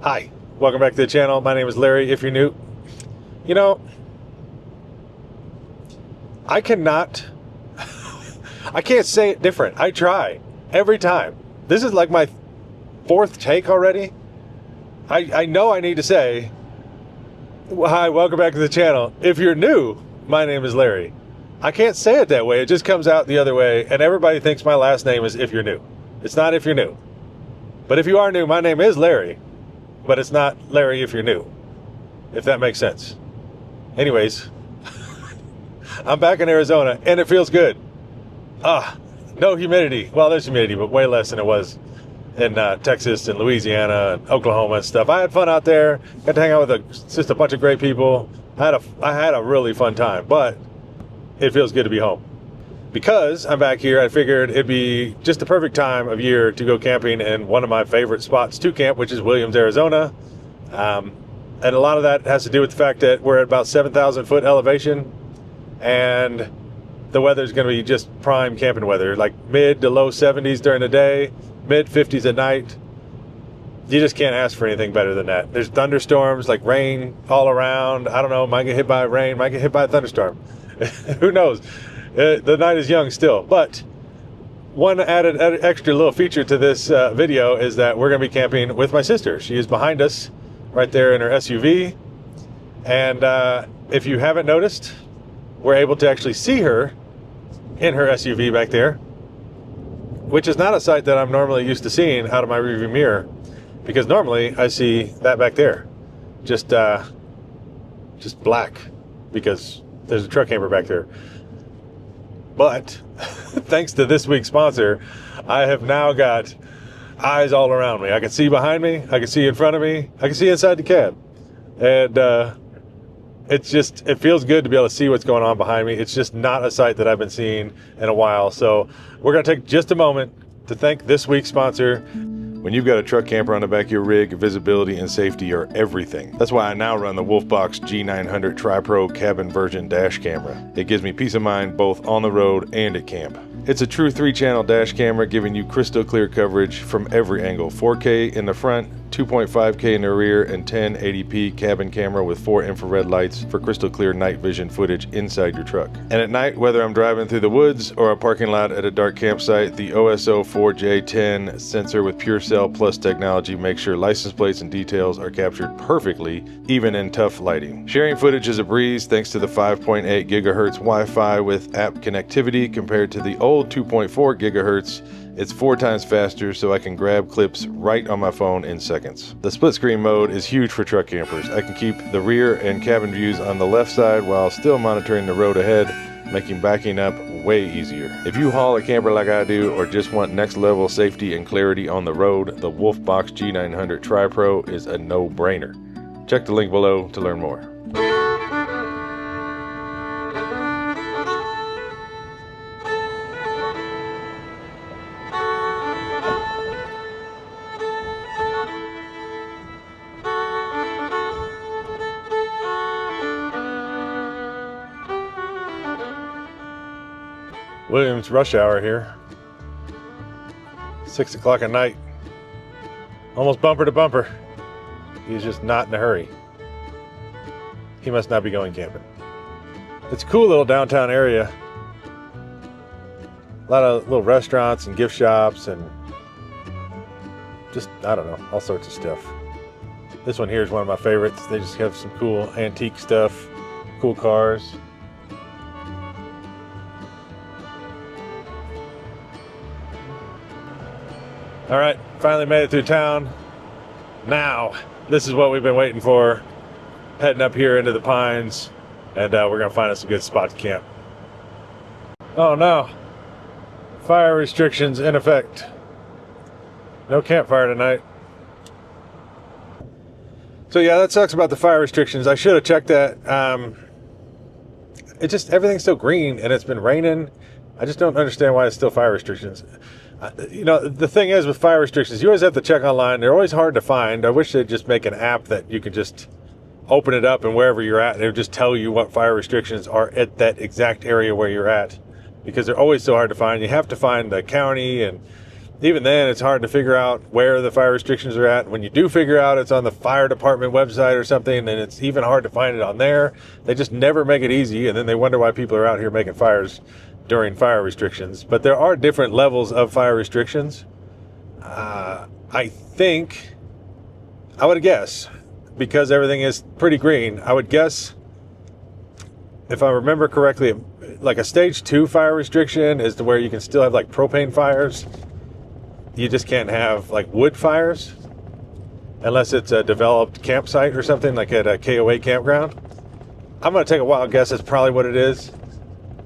Hi, welcome back to the channel. My name is Larry. If you're new, you know, I can't say it different. I try every time. This is like my fourth take already. I know I need to say, hi, welcome back to the channel. If you're new, my name is Larry. I can't say it that way. It just comes out the other way, and everybody thinks my last name is if you're new. It's not if you're new. But if you are new, my name is Larry. But it's not Larry if you're new, if that makes sense. Anyways, I'm back in Arizona, and it feels good. No humidity. Well, there's humidity, but way less than it was in Texas and Louisiana and Oklahoma and stuff. I had fun out there. Got to hang out with just a bunch of great people. I had a really fun time, but it feels good to be home. Because I'm back here, I figured it'd be just the perfect time of year to go camping in one of my favorite spots to camp, which is Williams, Arizona. And a lot of that has to do with the fact that we're at about 7,000 foot elevation, and the weather's going to be just prime camping weather, like mid to low 70s during the day, mid 50s at night. You just can't ask for anything better than that. There's thunderstorms, like rain all around. I don't know, might get hit by rain, might get hit by a thunderstorm. Who knows? The night is young still. But one added extra little feature to this video is that we're going to be camping with my sister. She is behind us right there in her SUV. And if you haven't noticed, we're able to actually see her in her SUV back there, which is not a sight that I'm normally used to seeing out of my rearview mirror, because normally I see that back there, just black, because there's a truck camper back there. But thanks to this week's sponsor, I have now got eyes all around me. I can see behind me, I can see in front of me, I can see inside the cab. And it feels good to be able to see what's going on behind me. It's just not a sight that I've been seeing in a while. So we're going to take just a moment to thank this week's sponsor. When you've got a truck camper on the back of your rig, visibility and safety are everything. That's why I now run the WOLFBOX G900Tripro cabin version dash camera. It gives me peace of mind both on the road and at camp. It's a true 3-channel dash camera giving you crystal clear coverage from every angle. 4K in the front, 2.5K in the rear, and 1080p cabin camera with 4 infrared lights for crystal clear night vision footage inside your truck. And at night, whether I'm driving through the woods or a parking lot at a dark campsite, the OSO4J10 sensor with PureCell Plus technology makes sure license plates and details are captured perfectly, even in tough lighting. Sharing footage is a breeze thanks to the 5.8 gigahertz Wi-Fi with app connectivity compared to the old 2.4 gigahertz. It's 4 times faster, so I can grab clips right on my phone in seconds. The split screen mode is huge for truck campers. I can keep the rear and cabin views on the left side while still monitoring the road ahead, making backing up way easier. If you haul a camper like I do, or just want next level safety and clarity on the road, the WOLFBOX G900Tripro is a no-brainer. Check the link below to learn more. Williams rush hour here. 6 o'clock at night. Almost bumper to bumper. He's just not in a hurry. He must not be going camping. It's a cool little downtown area. A lot of little restaurants and gift shops and just, I don't know, all sorts of stuff. This one here is one of my favorites. They just have some cool antique stuff, cool cars. All right, finally made it through town. Now, this is what we've been waiting for. Heading up here into the pines, and we're gonna find us a good spot to camp. Oh no, fire restrictions in effect. No campfire tonight. So yeah, that sucks about the fire restrictions. I should have checked that. Everything's still green, and it's been raining. I just don't understand why it's still fire restrictions. You know, the thing is with fire restrictions, you always have to check online. They're always hard to find. I wish they'd just make an app that you could just open it up, and wherever you're at, they'll just tell you what fire restrictions are at that exact area where you're at, because they're always so hard to find. You have to find the county and even then, it's hard to figure out where the fire restrictions are at. When you do figure out it's on the fire department website or something, and it's even hard to find it on there. They just never make it easy, and then they wonder why people are out here making fires during fire restrictions. But there are different levels of fire restrictions. I think, I would guess, because everything is pretty green, I would guess, if I remember correctly, like a stage 2 fire restriction is to where you can still have like propane fires. You just can't have like wood fires unless it's a developed campsite or something, like at a KOA campground. I'm going to take a wild guess that's probably what it is.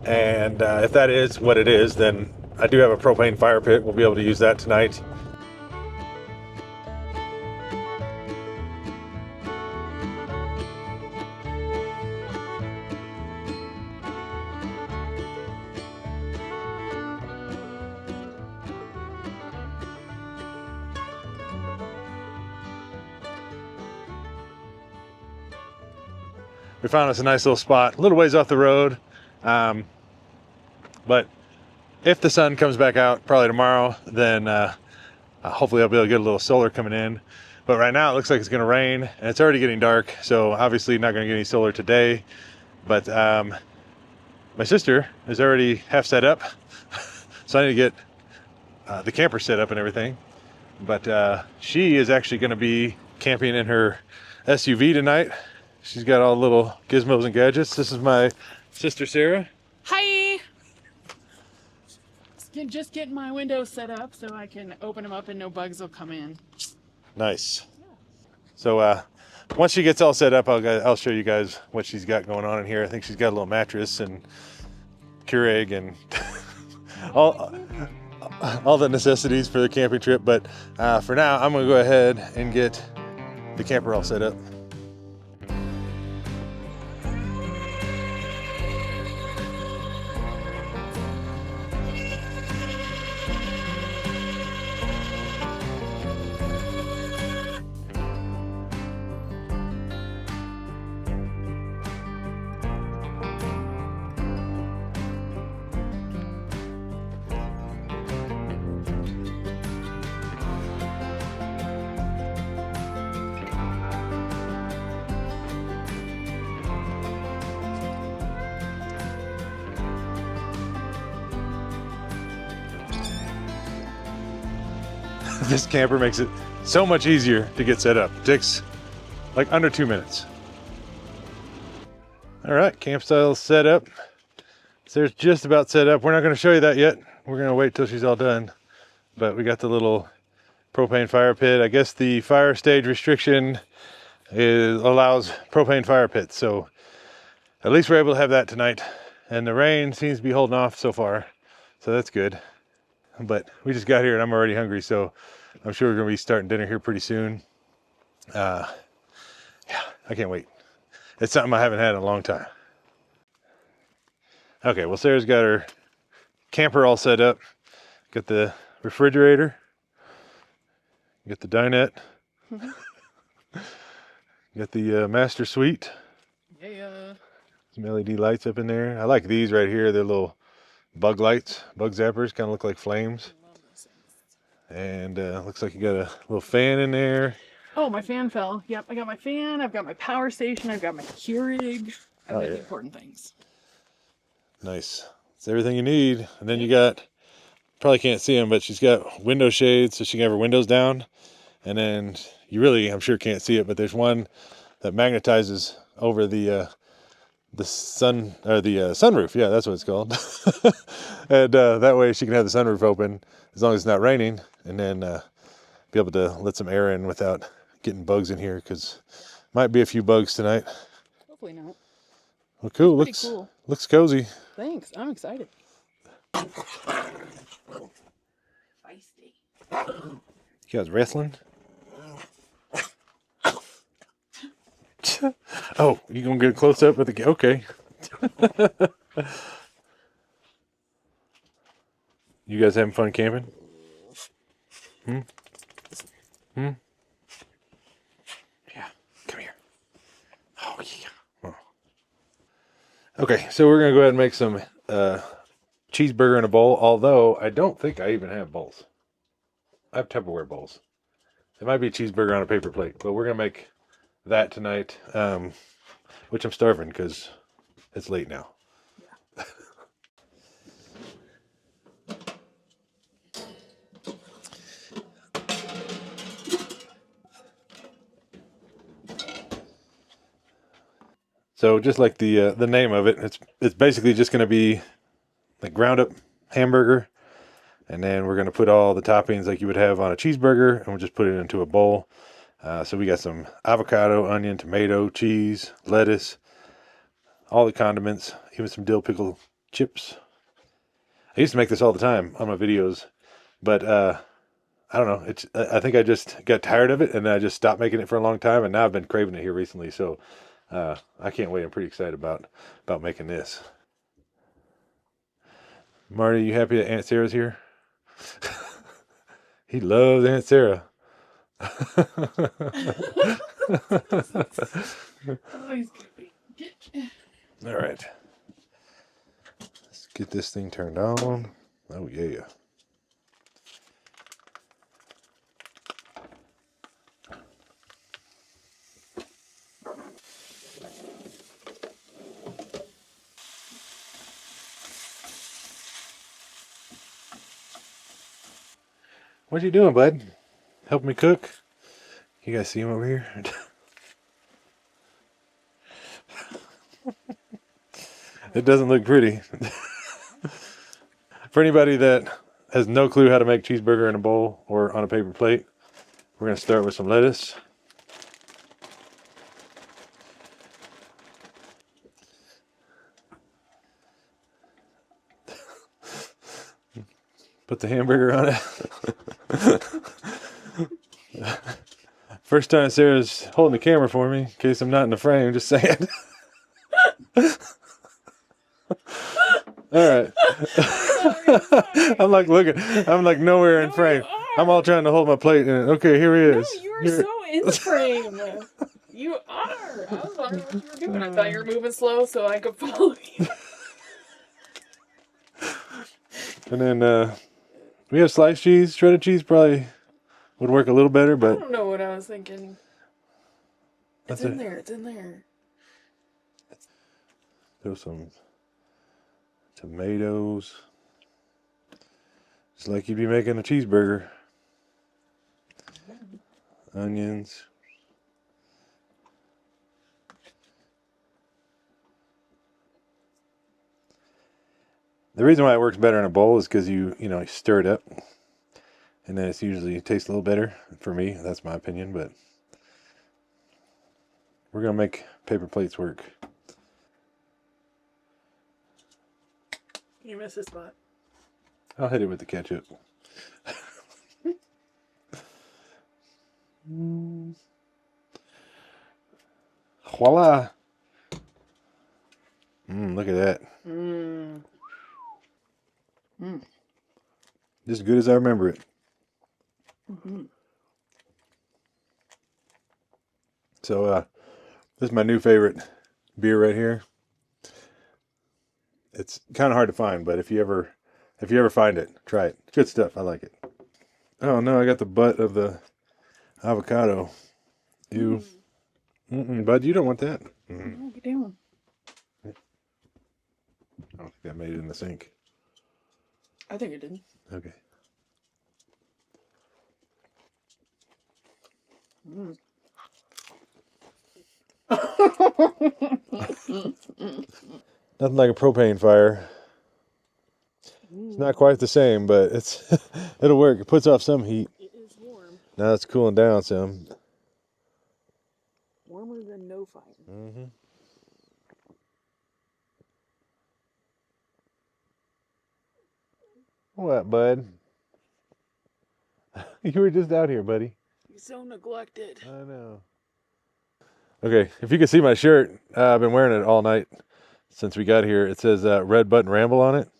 And if that is what it is, then I do have a propane fire pit. We'll be able to use that tonight. We found us a nice little spot, a little ways off the road. But if the sun comes back out, probably tomorrow, then hopefully I'll be able to get a little solar coming in. But right now it looks like it's gonna rain, and it's already getting dark, so obviously not gonna get any solar today. But my sister is already half set up, so I need to get the camper set up and everything. But she is actually gonna be camping in her SUV tonight. She's got all the little gizmos and gadgets. This is my sister, Sarah. Hi! Just getting my windows set up so I can open them up and no bugs will come in. Nice. So once she gets all set up, I'll show you guys what she's got going on in here. I think she's got a little mattress and Keurig and all the necessities for the camping trip. But for now, I'm gonna go ahead and get the camper all set up. This camper makes it so much easier to get set up. It takes like under 2 minutes. All right, camp style set up. Sarah's just about set up. We're not going to show you that yet. We're going to wait till she's all done. But we got the little propane fire pit. I guess the fire stage restriction allows propane fire pits. So at least we're able to have that tonight. And the rain seems to be holding off so far. So that's good. But we just got here and I'm already hungry, so I'm sure we're gonna be starting dinner here pretty soon. Yeah, I can't wait. It's something I haven't had in a long time. Okay, well, Sarah's got her camper all set up. Got the refrigerator. Got the dinette. Got the master suite. Yeah. Some LED lights up in there. I like these right here. They're little bug lights, bug zappers, kind of look like flames. And looks like you got a little fan in there. Oh, my fan fell. Yep, I got my fan, I've got my power station, I've got my Keurig. I've got the important things. Nice. It's everything you need. And then you got, probably can't see them, but she's got window shades so she can have her windows down. And then you really, I'm sure can't see it, but there's one that magnetizes over the sun, or the sunroof. Yeah, that's what it's called. And that way she can have the sunroof open as long as it's not raining, and then be able to let some air in without getting bugs in here, because might be a few bugs tonight. Hopefully not. Well, cool. Looks cozy. Thanks. I'm excited. Feisty. You guys wrestling? Oh, you gonna get a close up with the okay. You guys having fun camping? Yeah, come here. Oh yeah. Oh. Okay, so we're gonna go ahead and make some cheeseburger in a bowl, although I don't think I even have bowls. I have Tupperware bowls. It might be a cheeseburger on a paper plate, but we're gonna make that tonight. Which I'm starving because it's late now. Yeah. So just like the name of it, it's basically just gonna be like ground up hamburger, and then we're gonna put all the toppings like you would have on a cheeseburger, and we'll just put it into a bowl. So we got some avocado, onion, tomato, cheese, lettuce, all the condiments, even some dill pickle chips. I used to make this all the time on my videos, but I don't know. I think I just got tired of it, and I just stopped making it for a long time, and now I've been craving it here recently. So I can't wait. I'm pretty excited about making this. Marty, you happy that Aunt Sarah's here? He loves Aunt Sarah. All right. Let's get this thing turned on. Oh, yeah. What you doing, bud? Helping me cook? You guys see him over here? It doesn't look pretty. For anybody that has no clue how to make cheeseburger in a bowl or on a paper plate, we're going to start with some lettuce. Put the hamburger on it. First time Sarah's holding the camera for me, in case I'm not in the frame, just saying. All right. I'm like nowhere in frame. I'm all trying to hold my plate and okay, here he is. No, you are so in frame. You are. I was wondering what you were doing. I thought you were moving slow so I could follow you. And then we have sliced cheese. Shredded cheese probably would work a little better, I but don't know what I was thinking. It's in there. It's in there. Throw some tomatoes. Just like you'd be making a cheeseburger. Onions. The reason why it works better in a bowl is because you stir it up, and then it tastes a little better for me. That's my opinion, but we're gonna make paper plates work. You missed a spot. I'll hit it with the ketchup. Voila! Look at that. Just as good as I remember it. So, this is my new favorite beer right here. It's kind of hard to find, but if you ever find it, try it. Good stuff. I like it. Oh no, I got the butt of the avocado. Ew. Bud, you don't want that. What are you doing? I don't think I made it in the sink. I think it did. Okay. Nothing like a propane fire. It's not quite the same, but it'll work. It puts off some heat. It is warm. Now it's cooling down some. Warmer than no fire. What, bud? You were just out here, buddy. You're so neglected. I know. Okay, if you can see my shirt, I've been wearing it all night since we got here. It says Red Button Ramble on it.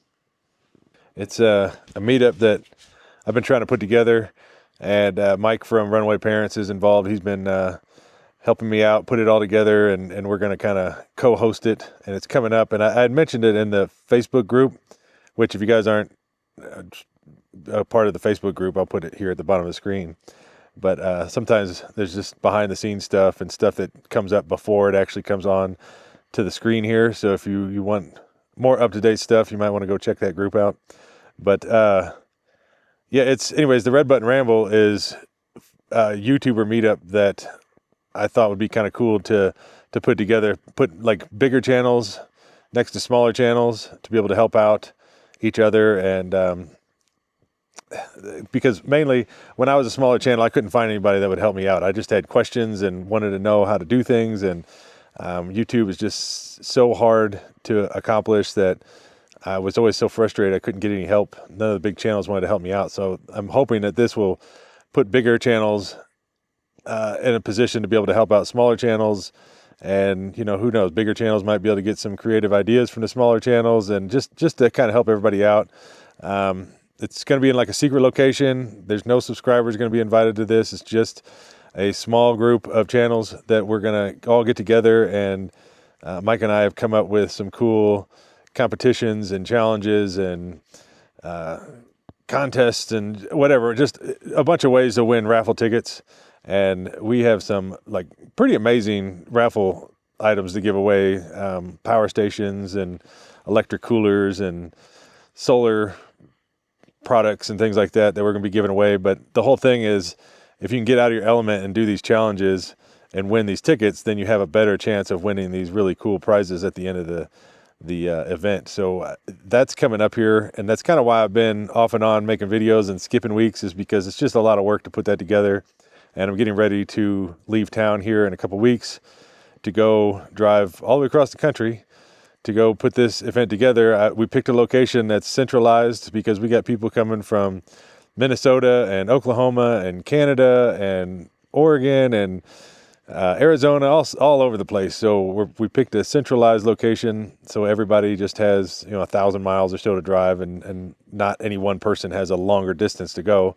It's a meetup that I've been trying to put together, and Mike from Runaway Parents is involved. He's been helping me out, put it all together, and we're going to kind of co-host it, and it's coming up. And I had mentioned it in the Facebook group, which if you guys aren't a part of the Facebook group. I'll put it here at the bottom of the screen. But sometimes there's just behind the scenes stuff and stuff that comes up before it actually comes on to the screen here. So if you want more up-to-date stuff, you might want to go check that group out. But yeah, anyways, the Red Button Ramble is a YouTuber meetup that I thought would be kind of cool to put together, put like bigger channels next to smaller channels to be able to help out each other. And because mainly when I was a smaller channel, I couldn't find anybody that would help me out. I just had questions and wanted to know how to do things. And YouTube is just so hard to accomplish that I was always so frustrated I couldn't get any help. None of the big channels wanted to help me out. So I'm hoping that this will put bigger channels in a position to be able to help out smaller channels. And, you know, who knows, bigger channels might be able to get some creative ideas from the smaller channels, and just to kind of help everybody out. It's going to be in like a secret location. There's no subscribers going to be invited to this. It's just a small group of channels that we're going to all get together. And Mike and I have come up with some cool competitions and challenges and contests and whatever, just a bunch of ways to win raffle tickets. And we have some like pretty amazing raffle items to give away, power stations and electric coolers and solar products and things like that we're going to be giving away. But the whole thing is, if you can get out of your element and do these challenges and win these tickets, then you have a better chance of winning these really cool prizes at the end of the event. So that's coming up here, and that's kind of why I've been off and on making videos and skipping weeks, is because it's just a lot of work to put that together. And I'm getting ready to leave town here in a couple weeks to go drive all the way across the country to go put this event together. We picked a location that's centralized because we got people coming from Minnesota and Oklahoma and Canada and Oregon and Arizona, all over the place. So we picked a centralized location so everybody just has 1,000 miles or so to drive, and not any one person has a longer distance to go.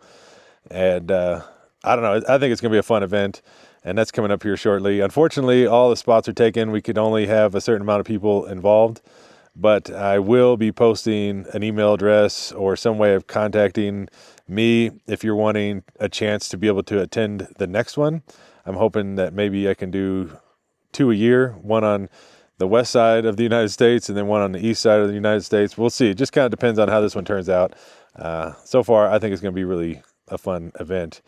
And I don't know. I think it's going to be a fun event, and that's coming up here shortly. Unfortunately, all the spots are taken. We could only have a certain amount of people involved, but I will be posting an email address or some way of contacting me if you're wanting a chance to be able to attend the next one. I'm hoping that maybe I can do 2 a year, one on the west side of the United States and then one on the east side of the United States. We'll see. It just kind of depends on how this one turns out. So far, I think it's going to be really a fun event.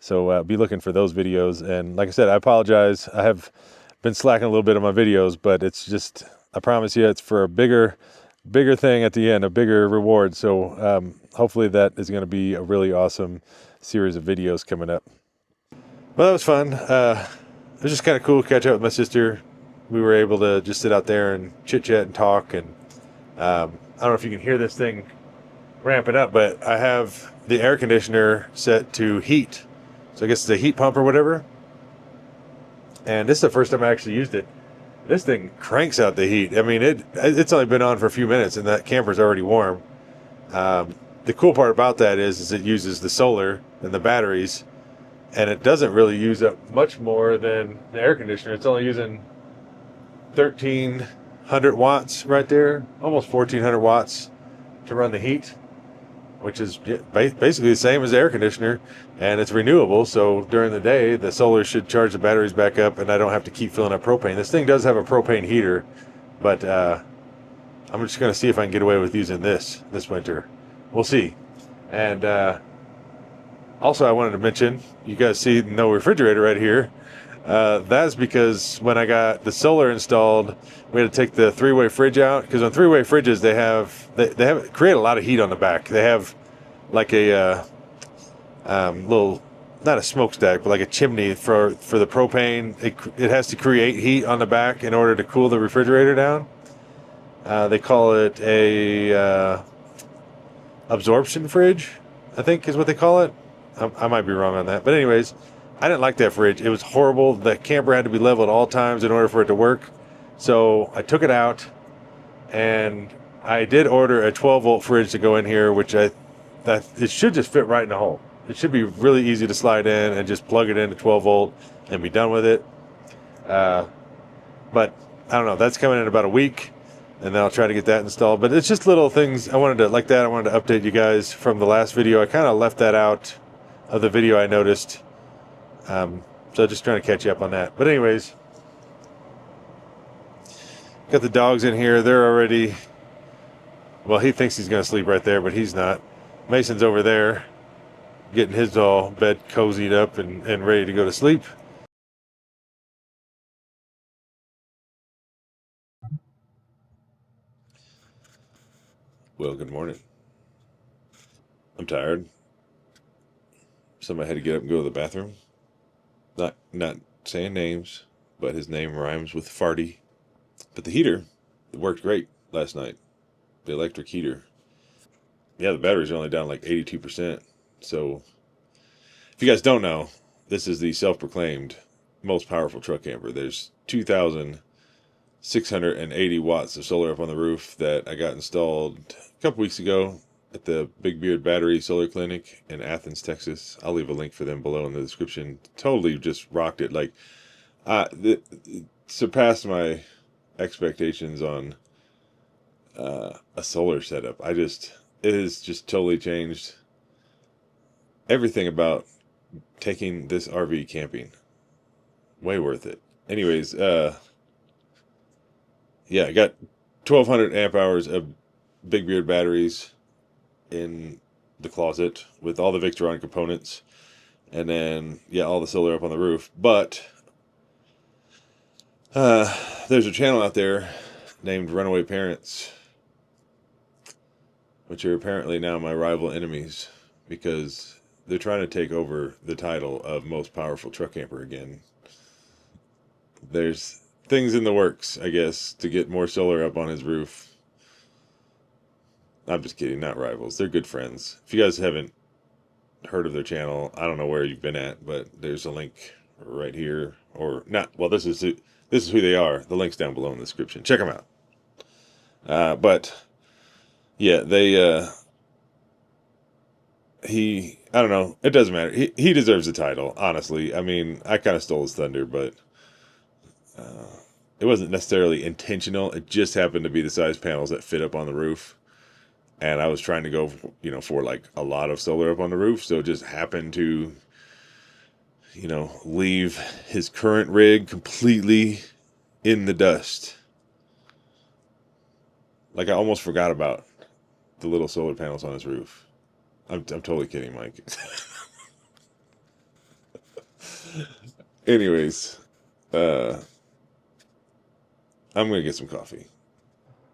So be looking for those videos. And like I said, I apologize. I have been slacking a little bit on my videos, but it's just, I promise you, it's for a bigger thing at the end, a bigger reward. So hopefully that is going to be a really awesome series of videos coming up. Well, that was fun. It was just kind of cool to catch up with my sister. We were able to just sit out there and chit chat and talk. And I don't know if you can hear this thing ramping up, but I have the air conditioner set to heat. So I guess it's a heat pump or whatever. And this is the first time I actually used it. This thing cranks out the heat. I mean, it's only been on for a few minutes and that camper's already warm. The cool part about that is it uses the solar and the batteries, and it doesn't really use up much more than the air conditioner. It's only using 1,300 watts right there, almost 1,400 watts to run the heat, which is basically the same as the air conditioner, and it's renewable. So during the day, the solar should charge the batteries back up, and I don't have to keep filling up propane. This thing does have a propane heater, but I'm just going to see if I can get away with using this winter. We'll see. And also, I wanted to mention, you guys see no refrigerator right here. That's because when I got the solar installed, we had to take the three-way fridge out, because on three-way fridges they have create a lot of heat on the back. They have like a little, not a smokestack, but like a chimney for the propane. It has to create heat on the back in order to cool the refrigerator down. They call it a absorption fridge, I think is what they call it. I might be wrong on that, but anyways, I didn't like that fridge. It was horrible. The camper had to be level at all times in order for it to work. So I took it out, and I did order a 12-volt fridge to go in here, which it should just fit right in the hole. It should be really easy to slide in and just plug it into 12-volt and be done with it. But I don't know. That's coming in about a week. and then I'll try to get that installed. But it's just little things I wanted to update you guys from the last video. I kind of left that out of the video, I noticed. So just trying to catch you up on that. But anyways, got the dogs in here. They're already, well, he thinks he's going to sleep right there, but he's not. Mason's over there getting his all bed cozied up and ready to go to sleep. Well, good morning. I'm tired. Somebody had to get up and go to the bathroom. Not saying names, but his name rhymes with farty. But the heater worked great last night. The electric heater. Yeah, the batteries are only down like 82%. So, if you guys don't know, this is the self-proclaimed most powerful truck camper. There's 2,680 watts of solar up on the roof that I got installed a couple weeks ago at the Big Beard Battery Solar Clinic in Athens, Texas. I'll leave a link for them below in the description. Totally just rocked it. Like, it surpassed my expectations on a solar setup. It has just totally changed everything about taking this RV camping. Way worth it. Anyways, yeah, I got 1,200 amp hours of Big Beard batteries in the closet with all the Victron components, and then yeah, all the solar up on the roof. But there's a channel out there named Runaway Parents, which are apparently now my rival enemies because they're trying to take over the title of most powerful truck camper again. There's things in the works, I guess, to get more solar up on his roof. I'm just kidding, not rivals. They're good friends. If you guys haven't heard of their channel, I don't know where you've been at, but there's a link right here, or not. Well, this is who they are. The link's down below in the description. Check them out. But yeah, I don't know. It doesn't matter. He deserves the title, honestly. I mean, I kind of stole his thunder, but it wasn't necessarily intentional. It just happened to be the size panels that fit up on the roof. And I was trying to go, for like a lot of solar up on the roof. So it just happened to, leave his current rig completely in the dust. Like I almost forgot about the little solar panels on his roof. I'm totally kidding, Mike. Anyways, I'm going to get some coffee.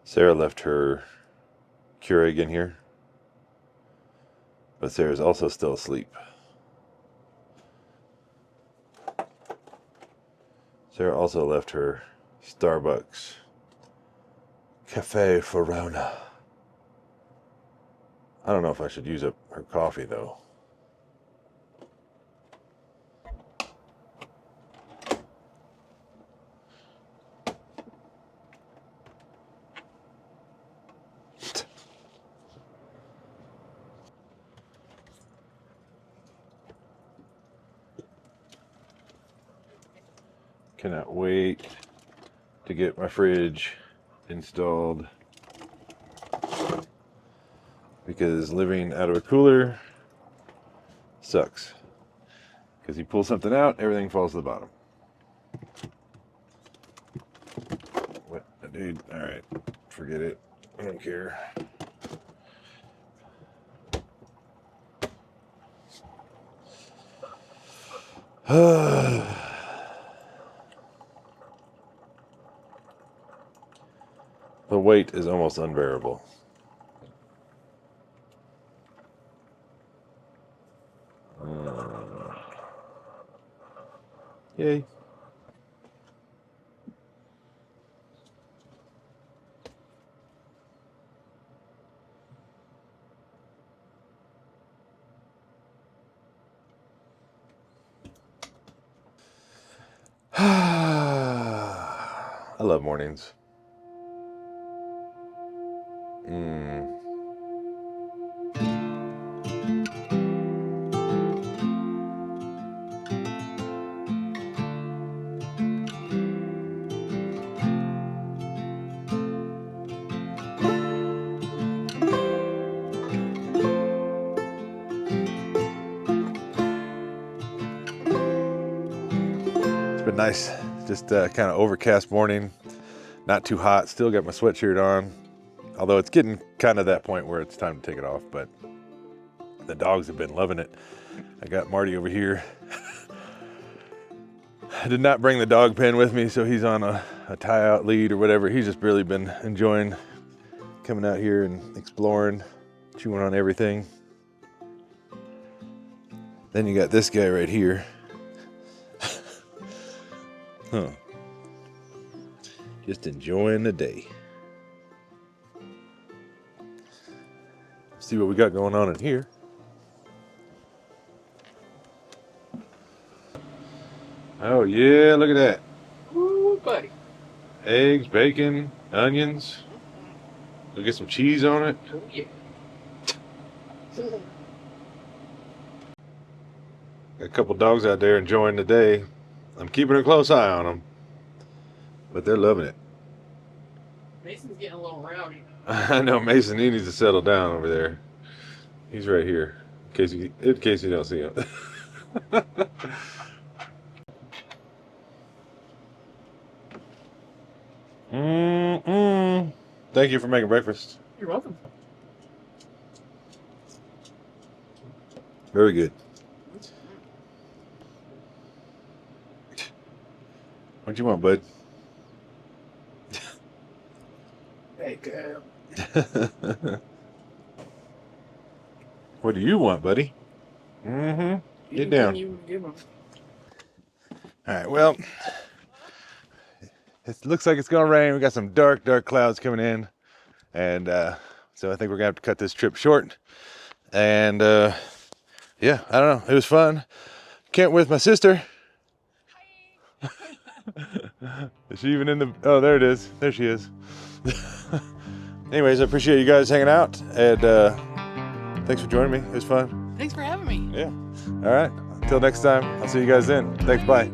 Sarah left her Keurig in here, but Sarah's also still asleep. Sarah also left her Starbucks Cafe Verona. I don't know if I should use up her coffee though. Cannot wait to get my fridge installed because living out of a cooler sucks. Because you pull something out, everything falls to the bottom. What, dude? All right, forget it. I don't care. The weight is almost unbearable. Yay. I love mornings. been nice. Just kind of overcast morning. Not too hot. Still got my sweatshirt on. Although it's getting kind of that point where it's time to take it off. But the dogs have been loving it. I got Marty over here. I did not bring the dog pen with me, so he's on a tie-out lead or whatever. He's just really been enjoying coming out here and exploring, chewing on everything. Then you got this guy right here. Huh. Just enjoying the day. See what we got going on in here. Oh yeah, look at that. Ooh, buddy. Eggs, bacon, onions. We'll get some cheese on it. Oh, yeah. Got a couple dogs out there enjoying the day. I'm keeping a close eye on them, but they're loving it. Mason's getting a little rowdy. I know Mason, he needs to settle down over there. He's right here, in case you don't see him. Thank you for making breakfast. You're welcome. Very good. What you want, bud? Hey, girl. What do you want, buddy? Mm-hmm. Get down. You give him. All right, well, it looks like it's gonna rain. We got some dark clouds coming in. And so I think we're gonna have to cut this trip short. And yeah, I don't know. It was fun. Camped with my sister. Is she even in the... Oh, there it is. There she is. Anyways, I appreciate you guys hanging out. And thanks for joining me. It was fun. Thanks for having me. Yeah. All right. Until next time, I'll see you guys then. Thanks. Bye.